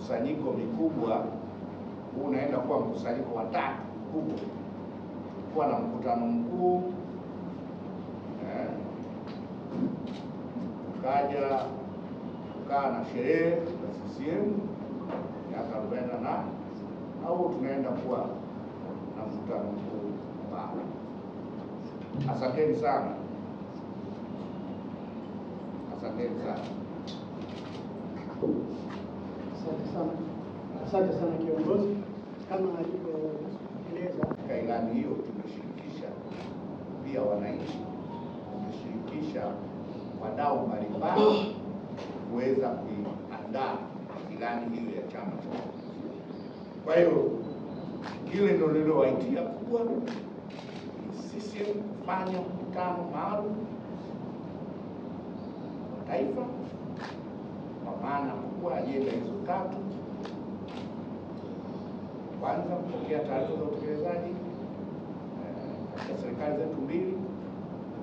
mkusanyiko mikubwa, huu unaenda kuwa mkusanyiko wa tatu kubwa, kuwa na mkutano mkuu, ukaja kukaa na sherehe za CCM miaka 48, au tunaenda kuwa na mkutano mkuu baada. Asanteni sana. Asanteni sana. Asante sana kiongozi. Kama alivyoeleza katika ilani hiyo, tumeshirikisha pia wananchi, tumeshirikisha wadau mbalimbali kuweza kuiandaa ilani hiyo ya Chama cha Mapinduzi. Kwa hiyo hili ndio lililowaitia kubwa CCM kufanya mkutano maalum wa taifa, kwa maana kubwa ajenda hizo tatu: kwanza, kupokea taarifa za utekelezaji katika serikali zetu mbili;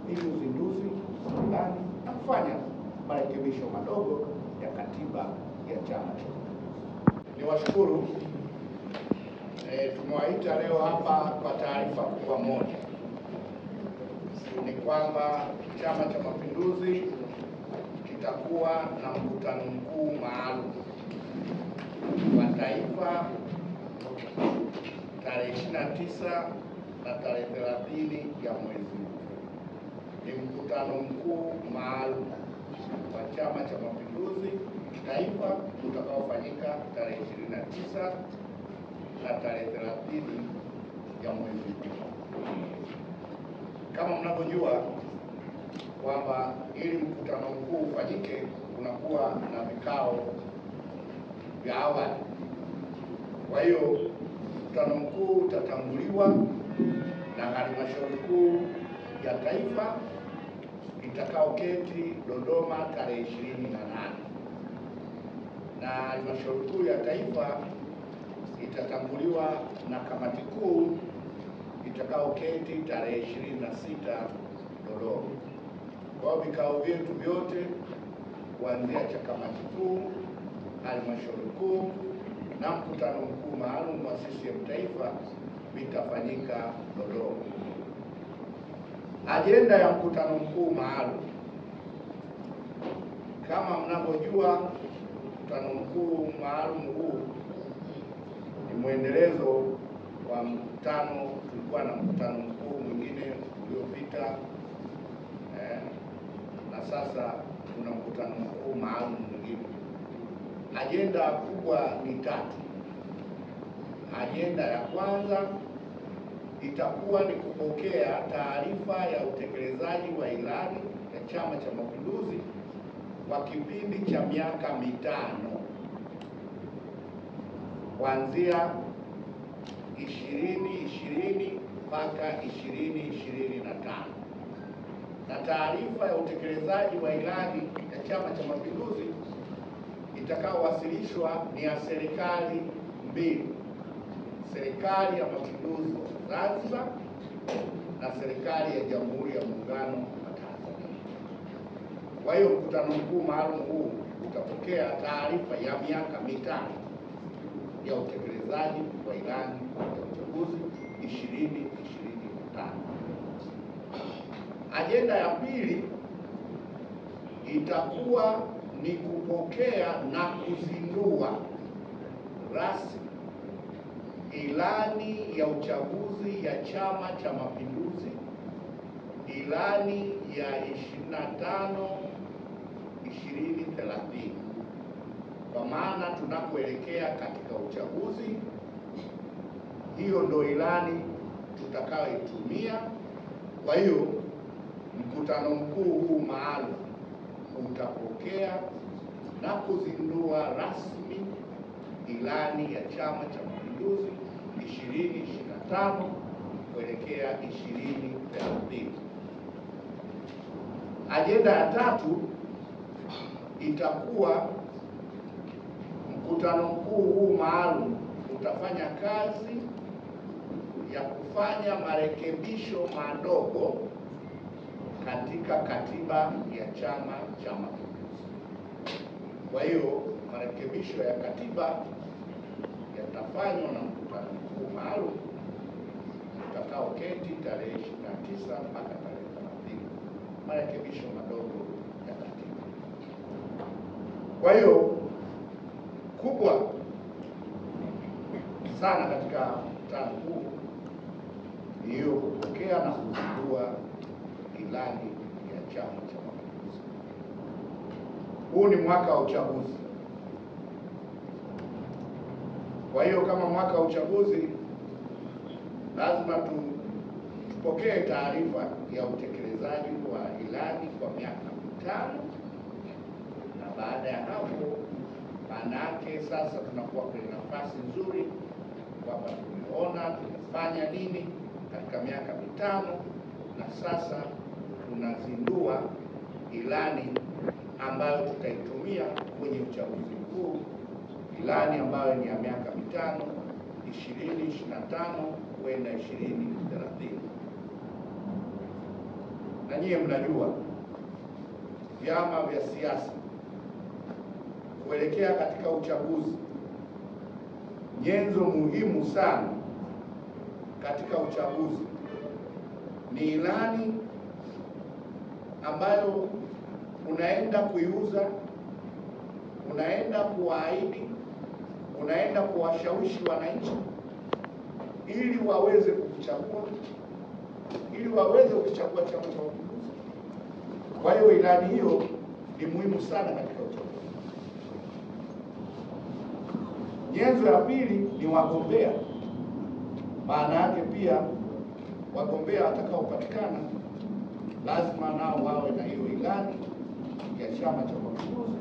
pili, uzinduzi wa ilani na kufanya marekebisho madogo ya katiba ya Chama cha Mapinduzi. Niwashukuru, tumewaita leo hapa kwa taarifa kubwa moja, ni kwamba Chama cha Mapinduzi kitakuwa na mkutano mkuu maalum wa taifa tarehe 29 na tarehe 30 ya mwezi huu. Ni mkutano mkuu maalum wa Chama cha Mapinduzi taifa utakaofanyika tarehe 29 na tarehe 30 ya mwezi huu. Kama mnavyojua kwamba ili mkutano mkuu ufanyike, kunakuwa na vikao vya awali. Kwa hiyo mkutano mkuu utatanguliwa na halmashauri kuu ya taifa itakaoketi Dodoma tarehe 28, na halmashauri kuu ya taifa itatanguliwa na kamati kuu itakaoketi tarehe 26 Dodoma. Kwa hiyo vikao vyetu vyote kuanzia cha kamati kuu, halmashauri kuu na mkutano mkuu maalum wa CCM taifa vitafanyika Dodoma. Ajenda ya mkutano mkuu maalum, kama mnavyojua, mkutano mkuu maalum huu ni mwendelezo wa mkutano. Tulikuwa na mkutano mkuu mwingine uliopita, na sasa kuna mkutano mkuu maalum mwingine. Ajenda kubwa ni tatu. Ajenda ya kwanza itakuwa ni kupokea taarifa ya utekelezaji wa ilani ya Chama cha Mapinduzi kwa kipindi cha miaka 5 kuanzia 2020 mpaka 2025, na taarifa ya utekelezaji wa ilani ya Chama cha Mapinduzi itakaowasilishwa ni ya serikali mbili: Serikali ya Mapinduzi Zanzibar na serikali ya Jamhuri ya Muungano wa Tanzania. Kwa hiyo mkutano mkuu maalum huu utapokea taarifa ya miaka 5 ya utekelezaji wa ilani ya uchaguzi 2025. Ajenda ya pili itakuwa ni kupokea na kuzindua rasmi ilani ya uchaguzi ya Chama cha Mapinduzi, ilani ya 25-2030, kwa maana tunapoelekea katika uchaguzi. Hiyo ndio ilani tutakayoitumia. Kwa hiyo mkutano mkuu huu maalum utapokea na kuzindua rasmi ilani ya Chama cha Mapinduzi 2025 kuelekea 2030. Ajenda ya tatu itakuwa mkutano mkuu huu maalum utafanya kazi ya kufanya marekebisho madogo katika katiba ya Chama cha Mapinduzi. Kwa hiyo marekebisho ya katiba yatafanywa na mkutano mkuu maalum utakaoketi tarehe 29 mpaka tarehe 30, marekebisho madogo ya katiba. Kwa hiyo kubwa sana katika mkutano huu ni hiyo kupokea na kuzindua ilani ya Chama cha Mapinduzi. Huu ni mwaka wa uchaguzi. Kwa hiyo kama mwaka wa uchaguzi, lazima tupokee taarifa ya utekelezaji wa ilani kwa miaka mitano, na baada ya hapo, maana yake sasa tunakuwa kwenye nafasi nzuri kwamba tumeona tumefanya nini katika miaka mitano, na sasa tunazindua ilani ambayo tutaitumia kwenye uchaguzi mkuu, ilani ambayo ni ya miaka mitano, 2025 kwenda 2030. Na nyie mnajua vyama vya siasa kuelekea katika uchaguzi, nyenzo muhimu sana katika uchaguzi ni ilani ambayo unaenda kuiuza, unaenda kuwaahidi, unaenda kuwashawishi wananchi ili waweze kukuchagua, ili waweze kuchagua Chama cha Mapinduzi. Kwa hiyo ilani hiyo ni muhimu sana katika uchaguzi. Nyenzo ya pili ni wagombea. Maana yake pia wagombea watakaopatikana lazima nao wawe na hiyo ilani ya Chama cha Mapinduzi,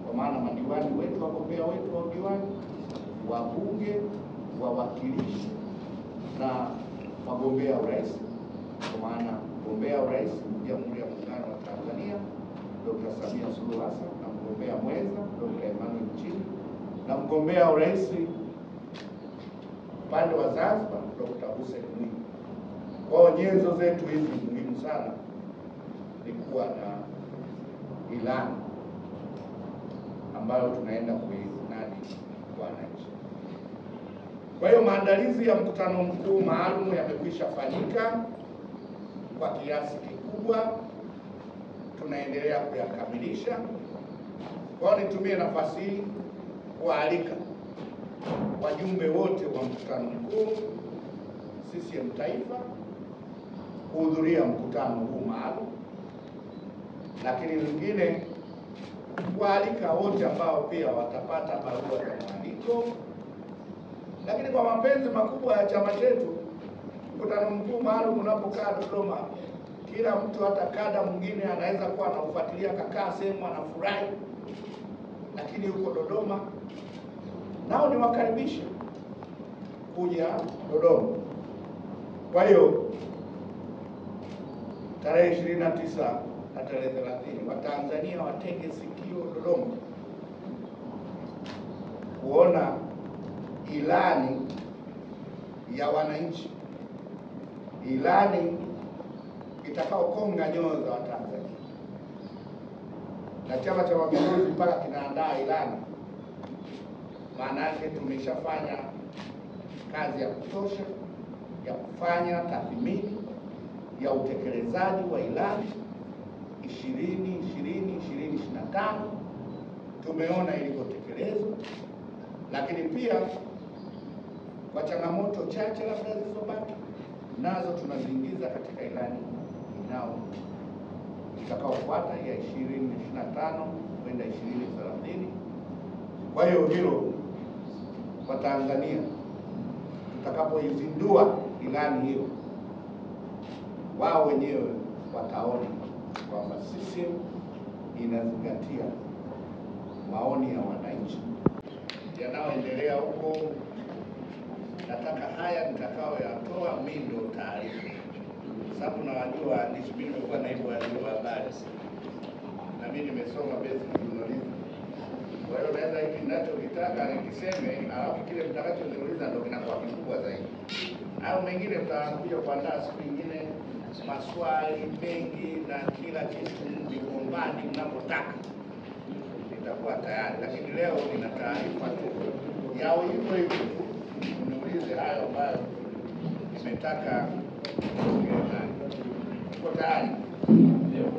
kwa maana madiwani wetu, wagombea wetu wa udiwani, wabunge, wawakilishi na wagombea urais, kwa maana mgombea urais Jamhuri ya Muungano wa Tanzania Dr. Samia Suluhu Hassan, na mgombea mwenza Dr. Emmanuel Nchimbi, na mgombea urais upande wa Zanzibar Dr. Hussein Mwinyi. Kwa nyenzo zetu hizi muhimu sana ni kuwa na ilani ambayo tunaenda kuinadi kwa wananchi. Kwa hiyo maandalizi ya mkutano mkuu maalum yamekwisha fanyika kwa kiasi kikubwa, tunaendelea kuyakamilisha. Kwa hiyo nitumie nafasi hii kualika wajumbe wote wa mkutano mkuu CCM Taifa kuhudhuria mkutano huu maalum, lakini wengine kualika wote ambao pia watapata barua ya mwaliko. Lakini kwa mapenzi makubwa ya chama chetu, mkutano mkuu maalum unapokaa Dodoma, kila mtu, hata kada mwingine anaweza kuwa anaufuatilia, kakaa sehemu anafurahi, lakini yuko Dodoma, nao ni wakaribisha kuja Dodoma. Kwa hiyo tarehe 29 na tarehe 30 Watanzania watege sikio Dodoma kuona ilani ya wananchi, ilani itakaokonga nyoyo za Watanzania. Na Chama cha Mapinduzi mpaka kinaandaa ilani, maana yake tumeshafanya kazi ya kutosha ya kufanya tathmini ya utekelezaji wa ilani 2020-2025. Tumeona ilivyotekelezwa, lakini pia kwa changamoto chache labda zilizobaki nazo tunaziingiza katika ilani inao itakaofuata ya 2025 kwenda 2030. Kwa hiyo hilo kwa Tanzania tutakapoizindua ilani hiyo, wao wenyewe wataona kwamba sisi inazingatia maoni ya wananchi yanayoendelea huko. Nataka haya nitakayoyatoa mimi ndio taarifa, sababu nawajua waandishi. Mimi nimekuwa naibu waziri wa habari na mimi nimesoma basic journalism. Kwa hiyo naweza hiki ninachokitaka nikiseme, alafu kile mtakachoniuliza ndio kinakuwa kikubwa zaidi. Au mengine mtakuja kuandaa siku nyingine maswali mengi na kila kitu mgombani mnapotaka. itakuwa tayari, lakini leo nina taarifa tu yao hivyo hivyo. Niulize hayo ambayo nimetaka. Uko tayari? Ndio.